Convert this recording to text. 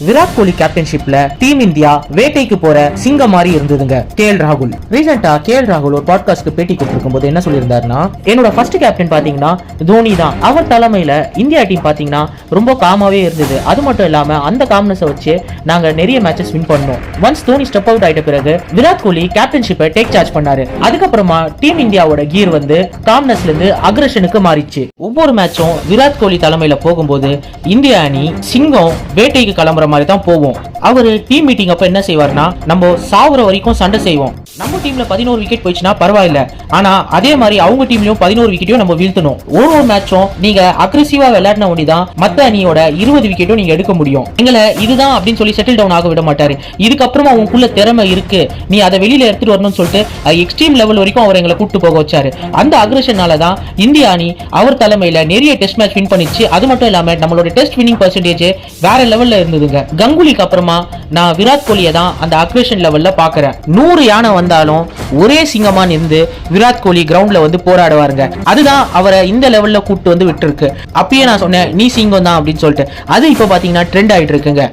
Virat Kohli கேப்டன்ஷிப்ல team India வேட்டைக்கு போற சிங்கம் மாதிரி இருந்ததுங்க. கேஎல் ராகுல் ரீசெண்டா ஒரு பாட்காஸ்ட்க்கு பேட்டி கொடுத்திருக்கும் போது என்ன சொல்லியிருந்தாருன்னா, என்னோட ஃபர்ஸ்ட் கேப்டன் பாத்தீங்கன்னா தோனி தான். அவர் தலைமையில இந்தியா டீம் பாத்தீங்கன்னா ரொம்ப காமாவே இருந்தது. அது மட்டும் இல்லாம அந்த காம்னஸை வச்சு நாங்க நிறைய மேட்சஸ் வின் பண்ணோம். ஒன்ஸ் தோனி ஸ்டெப் அவுட் ஆயிட்ட பிறகு விராட் கோலி கேப்டன்ஷிப்பை டேக் சார்ஜ் பண்ணாரு. அதுக்கப்புறமா டீம் இந்தியாவோட கியர் வந்து காம்னஸ்ல இருந்து அக்ரஷனுக்கு மாறிச்சு. ஒவ்வொரு மேட்சும் விராட் கோலி தலைமையில போகும்போது இந்திய அணி சிங்கம் வேட்டைக்கு கிளம்புற மாதிரி தான் போவோம். அவரு டீம் மீட்டிங் அப்ப என்ன செய்வார்னா, நம்ம சாவுற வரைக்கும் சண்டை செய்வோம். நம்ம டீம்ல 11 விக்கெட் போயிடுச்சுன்னா பரவாயில்ல, ஆனா அதே மாதிரி அவங்க டீம்லயும் 11 விக்கெட்டையும் நம்ம வீழ்த்தணும். ஒரு மேட்சும் நீங்க அக்ரெசிவா விளையாடின ஒண்டிதான் மத்த அணியோட 20 விக்கெட்டும் நீங்க எடுக்க முடியும். எங்களை இதுதான் அப்படின்னு சொல்லி செட்டில் டவுன் ஆக விட மாட்டாரு. இதுக்கப்புறமா உங்களுக்குள்ள திறமை இருக்கு, நீ அதை வெளியில எடுத்துட்டு வரணும்னு சொல்லிட்டு எக்ஸ்ட்ரீம் லெவல் வரைக்கும் அவர் எங்களை கூட்டு போக வச்சாரு. அந்த அக்ரெஷனால தான் இந்திய அணி அவர் தலைமையில நிறைய டெஸ்ட் மேட்ச் வின் பண்ணிச்சு. அது மட்டும் இல்லாம நம்மளோட டெஸ்ட் வின்னிங் பெர்சன்டேஜ் வேற லெவல்ல இருந்ததுங்க. கங்குலிக்கு அப்புறமா நான் விராட் கோலியை தான் அந்த அக்ரெஷன் லெவல்ல பாக்குறேன். 100 யானை வந்தாலும் ஒரே சிங்கமா இருந்து விராட் கோலி கிரவுண்ட்ல வந்து போராடுவாருங்க. அதுதான் அவரை இந்த லெவல்ல கூட்டு வந்து விட்டு இருக்கு. அப்பயே நான் சொன்னேன் நீ சிங்கம் தான் அப்படின்னு சொல்லிட்டு. அது இப்ப பாத்தீங்கன்னா ட்ரெண்ட் ஆயிட்டு இருக்குங்க.